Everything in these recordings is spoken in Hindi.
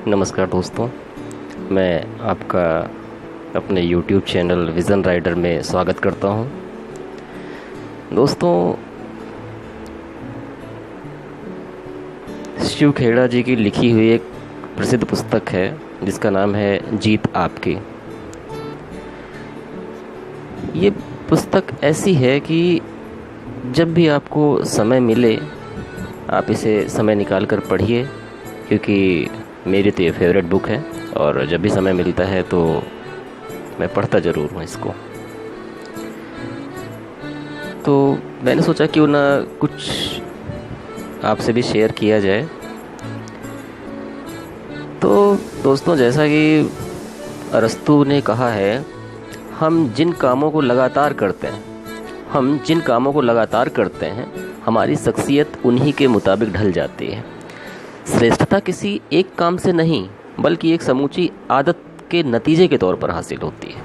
नमस्कार दोस्तों, मैं आपका अपने YouTube चैनल विज़न राइडर में स्वागत करता हूं। दोस्तों, शिव खेड़ा जी की लिखी हुई एक प्रसिद्ध पुस्तक है जिसका नाम है जीत आपकी। ये पुस्तक ऐसी है कि जब भी आपको समय मिले आप इसे समय निकाल कर पढ़िए, क्योंकि मेरी तो ये फेवरेट बुक है और जब भी समय मिलता है तो मैं पढ़ता ज़रूर हूँ इसको। तो मैंने सोचा क्यों ना कुछ आपसे भी शेयर किया जाए। तो दोस्तों, जैसा कि अरस्तू ने कहा है, हम जिन कामों को लगातार करते हैं हमारी शख्सियत उन्हीं के मुताबिक ढल जाती है। श्रेष्ठता किसी एक काम से नहीं बल्कि एक समूची आदत के नतीजे के तौर पर हासिल होती है।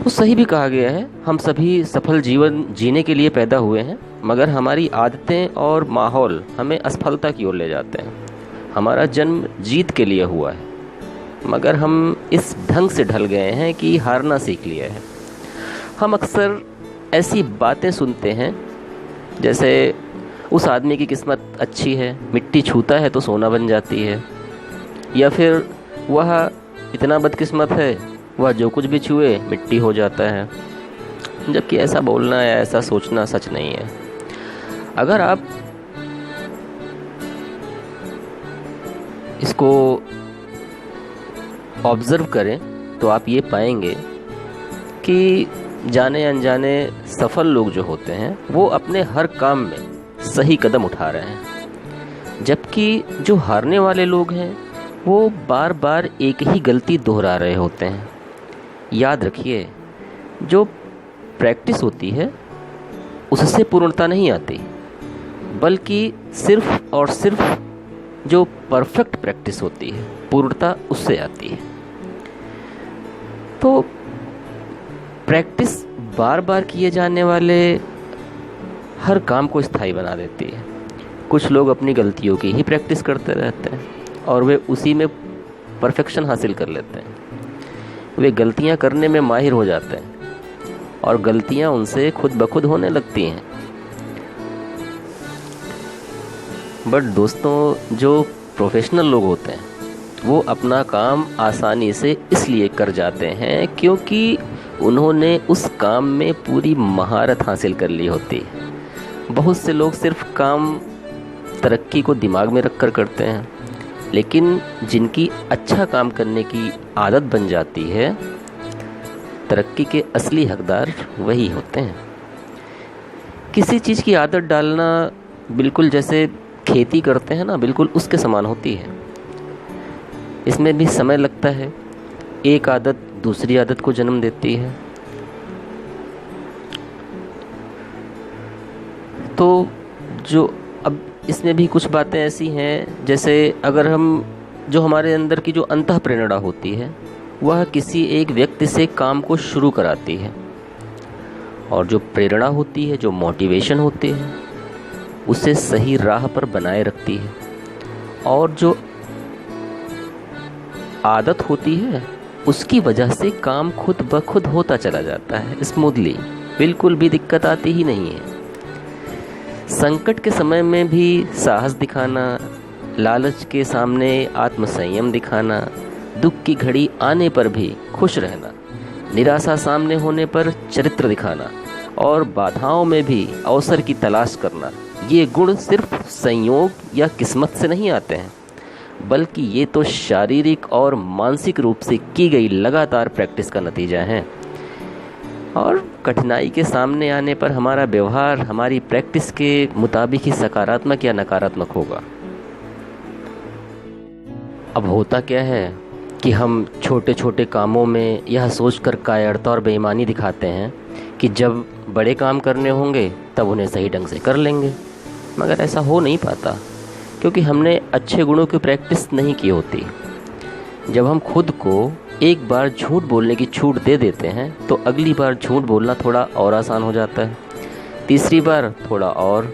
तो सही भी कहा गया है, हम सभी सफल जीवन जीने के लिए पैदा हुए हैं, मगर हमारी आदतें और माहौल हमें असफलता की ओर ले जाते हैं। हमारा जन्म जीत के लिए हुआ है, मगर हम इस ढंग से ढल गए हैं कि हारना सीख लिया है। हम अक्सर ऐसी बातें सुनते हैं जैसे उस आदमी की किस्मत अच्छी है, मिट्टी छूता है तो सोना बन जाती है, या फिर वह इतना बदकिस्मत है, वह जो कुछ भी छुए मिट्टी हो जाता है। जबकि ऐसा बोलना या ऐसा सोचना सच नहीं है। अगर आप इसको ऑब्ज़र्व करें तो आप ये पाएंगे कि जाने अनजाने सफल लोग जो होते हैं वो अपने हर काम में सही कदम उठा रहे हैं, जबकि जो हारने वाले लोग हैं वो बार बार एक ही गलती दोहरा रहे होते हैं। याद रखिए, जो प्रैक्टिस होती है उससे पूर्णता नहीं आती, बल्कि सिर्फ और सिर्फ जो परफेक्ट प्रैक्टिस होती है पूर्णता उससे आती है। तो प्रैक्टिस बार बार किए जाने वाले हर काम को स्थायी बना देती है। कुछ लोग अपनी गलतियों की ही प्रैक्टिस करते रहते हैं और वे उसी में परफेक्शन हासिल कर लेते हैं। वे गलतियां करने में माहिर हो जाते हैं और गलतियां उनसे खुद ब खुद होने लगती हैं। बट दोस्तों, जो प्रोफेशनल लोग होते हैं वो अपना काम आसानी से इसलिए कर जाते हैं क्योंकि उन्होंने उस काम में पूरी महारत हासिल कर ली होती है। बहुत से लोग सिर्फ काम तरक्की को दिमाग में रखकर करते हैं, लेकिन जिनकी अच्छा काम करने की आदत बन जाती है, तरक्की के असली हकदार वही होते हैं। किसी चीज़ की आदत डालना बिल्कुल जैसे खेती करते हैं ना, बिल्कुल उसके समान होती है। इसमें भी समय लगता है, एक आदत दूसरी आदत को जन्म देती है। तो जो अब इसमें भी कुछ बातें ऐसी हैं, जैसे अगर हम जो हमारे अंदर की जो अंतः प्रेरणा होती है वह किसी एक व्यक्ति से काम को शुरू कराती है, और जो प्रेरणा होती है, जो मोटिवेशन होती है, उसे सही राह पर बनाए रखती है। और जो आदत होती है उसकी वजह से काम खुद ब खुद होता चला जाता है स्मूथली, बिल्कुल भी दिक्कत आती ही नहीं है। संकट के समय में भी साहस दिखाना, लालच के सामने आत्मसंयम दिखाना, दुख की घड़ी आने पर भी खुश रहना, निराशा सामने होने पर चरित्र दिखाना और बाधाओं में भी अवसर की तलाश करना, ये गुण सिर्फ संयोग या किस्मत से नहीं आते हैं, बल्कि ये तो शारीरिक और मानसिक रूप से की गई लगातार प्रैक्टिस का नतीजा है। और कठिनाई के सामने आने पर हमारा व्यवहार हमारी प्रैक्टिस के मुताबिक ही सकारात्मक या नकारात्मक होगा। अब होता क्या है कि हम छोटे छोटे कामों में यह सोचकर कायरता और बेईमानी दिखाते हैं कि जब बड़े काम करने होंगे तब उन्हें सही ढंग से कर लेंगे, मगर ऐसा हो नहीं पाता क्योंकि हमने अच्छे गुणों की प्रैक्टिस नहीं की होती। जब हम खुद को एक बार झूठ बोलने की छूट दे देते हैं तो अगली बार झूठ बोलना थोड़ा और आसान हो जाता है, तीसरी बार थोड़ा और,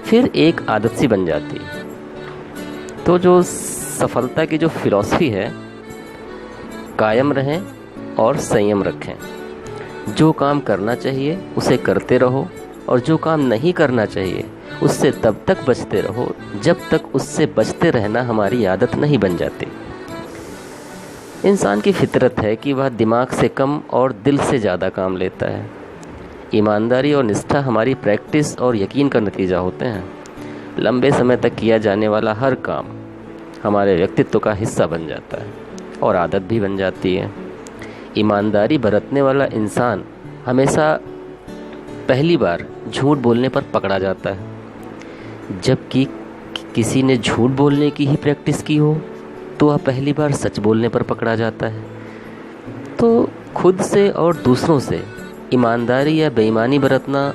फिर एक आदत सी बन जाती है। तो जो सफलता की जो फिलॉसफी है, कायम रहें और संयम रखें। जो काम करना चाहिए उसे करते रहो, और जो काम नहीं करना चाहिए उससे तब तक बचते रहो जब तक उससे बचते रहना हमारी आदत नहीं बन जाती। इंसान की फितरत है कि वह दिमाग से कम और दिल से ज़्यादा काम लेता है। ईमानदारी और निष्ठा हमारी प्रैक्टिस और यकीन का नतीजा होते हैं। लंबे समय तक किया जाने वाला हर काम हमारे व्यक्तित्व का हिस्सा बन जाता है और आदत भी बन जाती है। ईमानदारी बरतने वाला इंसान हमेशा पहली बार झूठ बोलने पर पकड़ा जाता है, जबकि किसी ने झूठ बोलने की ही प्रैक्टिस की हो तो वह पहली बार सच बोलने पर पकड़ा जाता है। तो खुद से और दूसरों से ईमानदारी या बेईमानी बरतना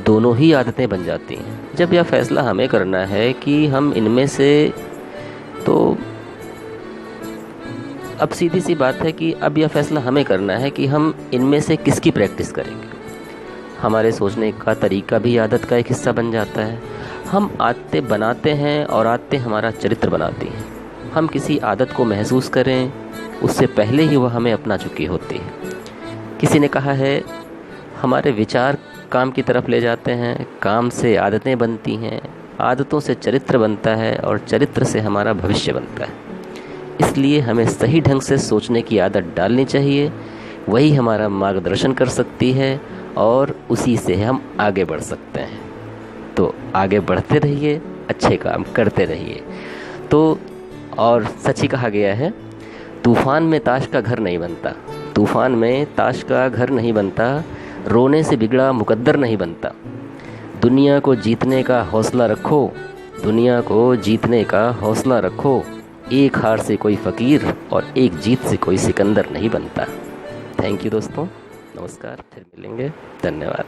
दोनों ही आदतें बन जाती हैं जब यह फैसला हमें करना है कि हम इनमें से, तो अब सीधी सी बात है कि अब यह फैसला हमें करना है कि हम इनमें से किसकी प्रैक्टिस करेंगे। हमारे सोचने का तरीका भी आदत का एक हिस्सा बन जाता है। हम आदतें बनाते हैं और आदतें हमारा चरित्र बनाती हैं। हम किसी आदत को महसूस करें उससे पहले ही वह हमें अपना चुकी होती है। किसी ने कहा है, हमारे विचार काम की तरफ ले जाते हैं, काम से आदतें बनती हैं, आदतों से चरित्र बनता है और चरित्र से हमारा भविष्य बनता है। इसलिए हमें सही ढंग से सोचने की आदत डालनी चाहिए, वही हमारा मार्गदर्शन कर सकती है और उसी से हम आगे बढ़ सकते हैं। तो आगे बढ़ते रहिए, अच्छे काम करते रहिए। तो और सच ही कहा गया है, तूफ़ान में ताश का घर नहीं बनता, तूफ़ान में ताश का घर नहीं बनता, रोने से बिगड़ा मुकद्दर नहीं बनता। दुनिया को जीतने का हौसला रखो, दुनिया को जीतने का हौसला रखो। एक हार से कोई फ़कीर और एक जीत से कोई सिकंदर नहीं बनता। थैंक यू दोस्तों, नमस्कार, फिर मिलेंगे, धन्यवाद।